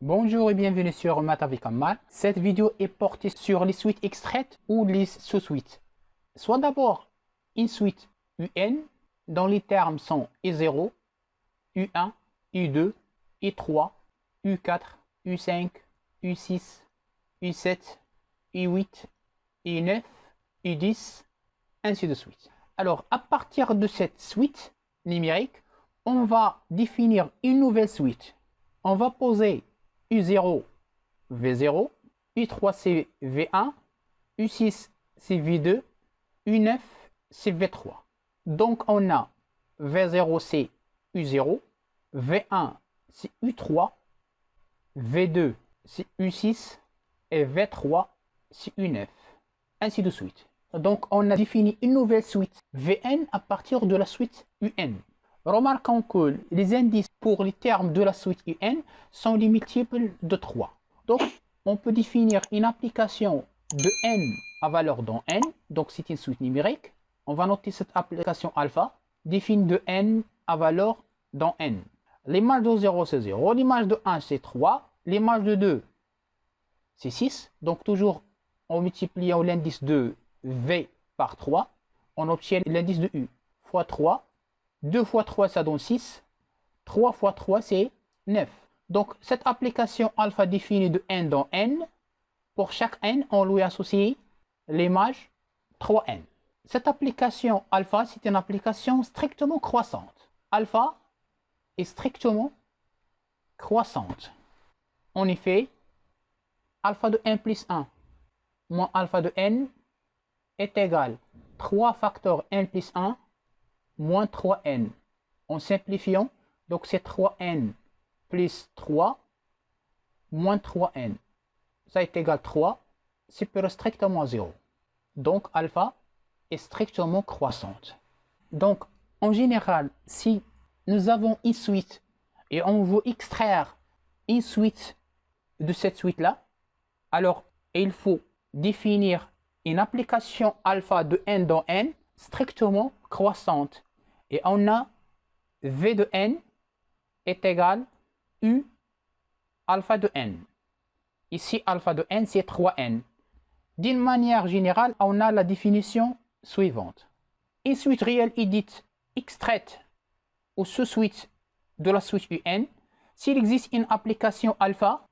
Bonjour et bienvenue sur Maths avec Ammar. Cette vidéo est portée sur les suites extraites ou les sous-suites. Soit d'abord une suite UN dont les termes sont U0, U1, U2, U3, U4, U5, U6, U7, U8, U9, U10, ainsi de suite. Alors, à partir de cette suite numérique, on va définir une nouvelle suite. On va poser U0, V0, U3 c'est V1, U6 c'est V2, U9 c'est V3. Donc on a V0 c'est U0, V1 c'est U3, V2 c'est U6 et V3 c'est U9, ainsi de suite. Donc on a défini une nouvelle suite Vn à partir de la suite Un. Remarquons que les indices pour les termes de la suite UN sont les multiples de 3. Donc, on peut définir une application de n à valeur dans n. Donc, c'est une suite numérique. On va noter cette application alpha définie de n à valeur dans n. L'image de 0, c'est 0. L'image de 1, c'est 3. L'image de 2, c'est 6. Donc, toujours en multipliant l'indice de V par 3, on obtient l'indice de U fois 3. 2 fois 3, ça donne 6. 3 fois 3, c'est 9. Donc, cette application alpha définie de n dans n, pour chaque n, on lui associe l'image 3n. Cette application alpha, c'est une application strictement croissante. Alpha est strictement croissante. En effet, alpha de n plus 1 moins alpha de n est égal à 3 facteurs n plus 1 moins 3n. En simplifiant, donc c'est 3n plus 3 moins 3n. Ça est égal à 3, supérieur strictement à 0. Donc alpha est strictement croissante. Donc en général, si nous avons une suite et on veut extraire une suite de cette suite-là, alors il faut définir une application alpha de n dans n strictement croissante. Et on a V de n est égal à U alpha de n. Ici, alpha de n, c'est 3n. D'une manière générale, on a la définition suivante. Une suite réelle est dite extraite ou sous-suite de la suite UN s'il existe une application alpha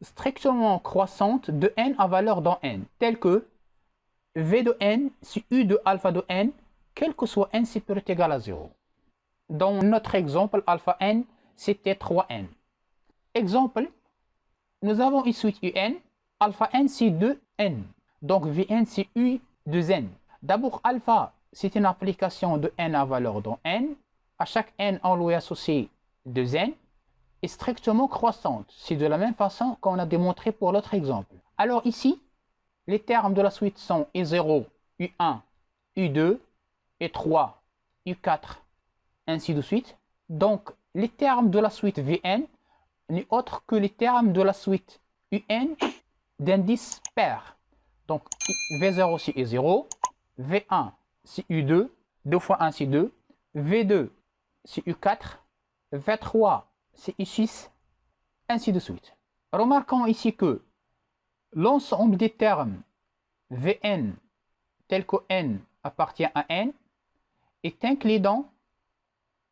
strictement croissante de n à valeur dans n, telle que V de n, c'est U de alpha de n, quel que soit n supérieur ou égal à 0. Dans notre exemple, alpha n, c'était 3n. Exemple, nous avons une suite UN, alpha n, c'est 2n. Donc Vn, c'est U de n. D'abord, alpha, c'est une application de n à valeur dans n. À chaque n, on lui associe 2n. Et strictement croissante. C'est de la même façon qu'on a démontré pour l'autre exemple. Alors ici, les termes de la suite sont U0, U1, U2, U3, U4, ainsi de suite. Donc, les termes de la suite Vn n'est autre que les termes de la suite Un d'indice pair. Donc, V0 c'est U0, V1 c'est U2, 2 fois 1 c'est 2, V2 c'est U4, V3 c'est U6, ainsi de suite. Remarquons ici que l'ensemble des termes Vn tel que n appartient à n est inclus dans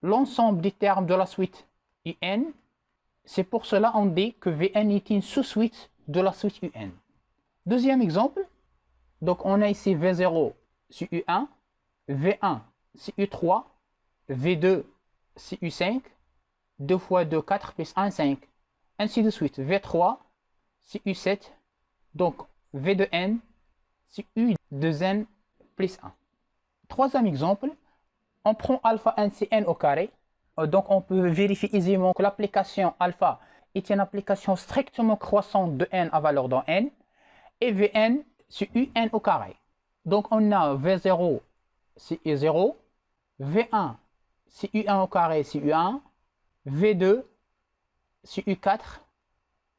l'ensemble des termes de la suite Un. C'est pour cela qu'on dit que Vn est une sous-suite de la suite Un. Deuxième exemple, donc on a ici V0 c'est U1, V1 c'est U3, V2 c'est U5, 2 fois 2, 4 plus 1, 5, ainsi de suite. V3 c'est U7, donc V de n c'est U de n plus 1. Troisième exemple, on prend alpha n c'est n au carré. Donc on peut vérifier aisément que l'application alpha est une application strictement croissante de n à valeur dans n. Et Vn c'est Un au carré. Donc on a V0 c'est U0, V1 c'est U1 au carré c'est U1, V2 c'est U4,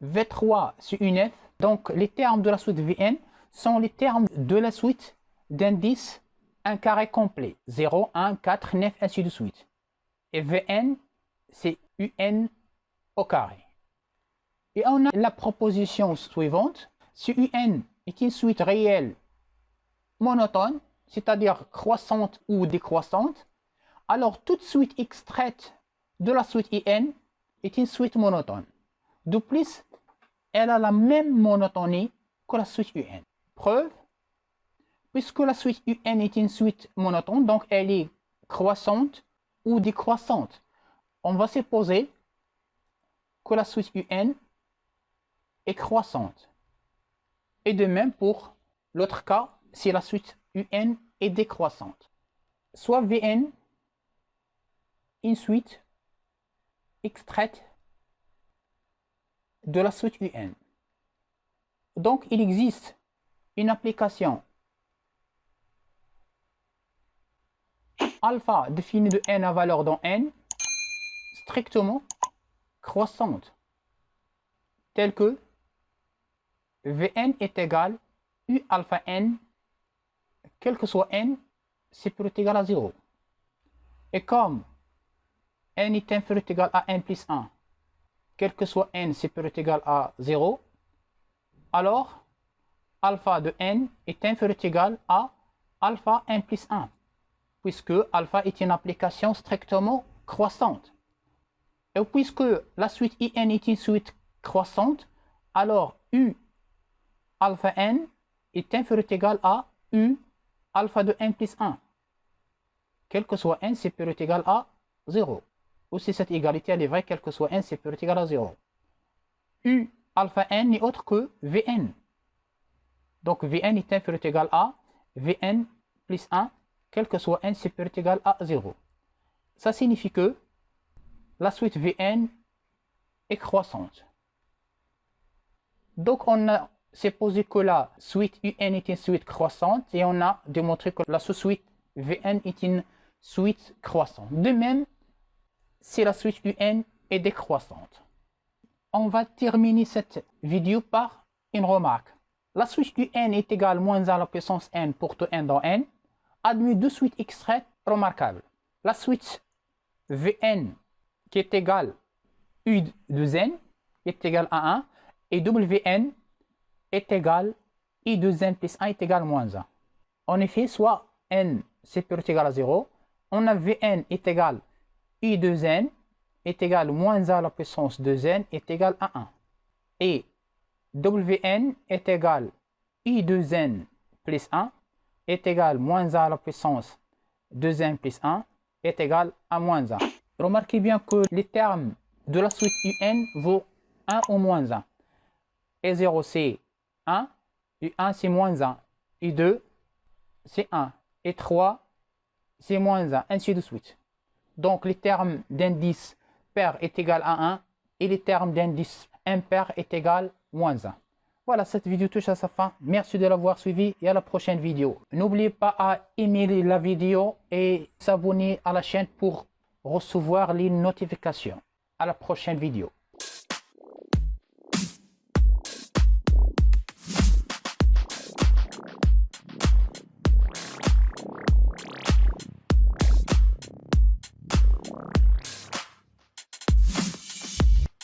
V3 c'est U9. Donc les termes de la suite Vn sont les termes de la suite d'indices un carré complet. 0, 1, 4, 9, ainsi de suite. Et Vn c'est Un au carré. Et on a la proposition suivante. Si UN est une suite réelle monotone, c'est-à-dire croissante ou décroissante, alors toute suite extraite de la suite UN est une suite monotone. De plus, elle a la même monotonie que la suite UN. Preuve, puisque la suite UN est une suite monotone, donc elle est croissante ou décroissante. On va supposer que la suite UN est croissante. Et de même pour l'autre cas, si la suite UN est décroissante. Soit VN, une suite extraite de la suite UN. Donc, il existe une application alpha définie de n à valeur dans n strictement croissante, telle que Vn est égal U alpha n, quel que soit n, c'est peut être égal à 0. Et comme n est inférieur ou égal à n plus 1, quel que soit n, c'est peut être égal à 0, alors alpha de n est inférieur ou égal à alpha n plus 1, puisque alpha est une application strictement croissante. Et puisque la suite IN est une suite croissante, alors U alpha n est inférieur ou égal à U alpha de n plus 1. Quel que soit n, c'est peut être égal à 0. Ou si cette égalité elle est vraie, quel que soit n, c'est peut être égal à 0. U alpha n n'est autre que Vn. Donc Vn est inférieur ou égal à Vn plus 1, quel que soit n, c'est peut être égal à 0. Ça signifie que la suite Vn est croissante. Donc on a supposé que la suite UN est une suite croissante et on a démontré que la sous-suite Vn est une suite croissante. De même, si la suite UN est décroissante. On va terminer cette vidéo par une remarque. La suite UN est égale à moins 1 à la puissance n pour tout n dans n, admet deux suites extraites remarquables. La suite Vn qui est égale U de n est égale à 1 et Wn est égal I de n plus 1 est égal à moins 1. En effet, soit n c'est peut être égal à 0, on a Vn est égal I de n est égal à moins 1 à la puissance de n est égal à 1. Et Wn est égal I de n plus 1 est égal à moins 1 à la puissance de n plus 1 est égal à moins 1. Remarquez bien que les termes de la suite UN vaut 1 ou moins 1. E0 c'est 1, U1 c'est moins 1, U2 c'est 1, et 3 c'est moins 1, ainsi de suite. Donc les termes d'indice pair est égal à 1 et les termes d'indice impair est égal à moins 1. Voilà, cette vidéo touche à sa fin. Merci de l'avoir suivi et à la prochaine vidéo. N'oubliez pas à aimer la vidéo et s'abonner à la chaîne pour recevoir les notifications. À la prochaine vidéo.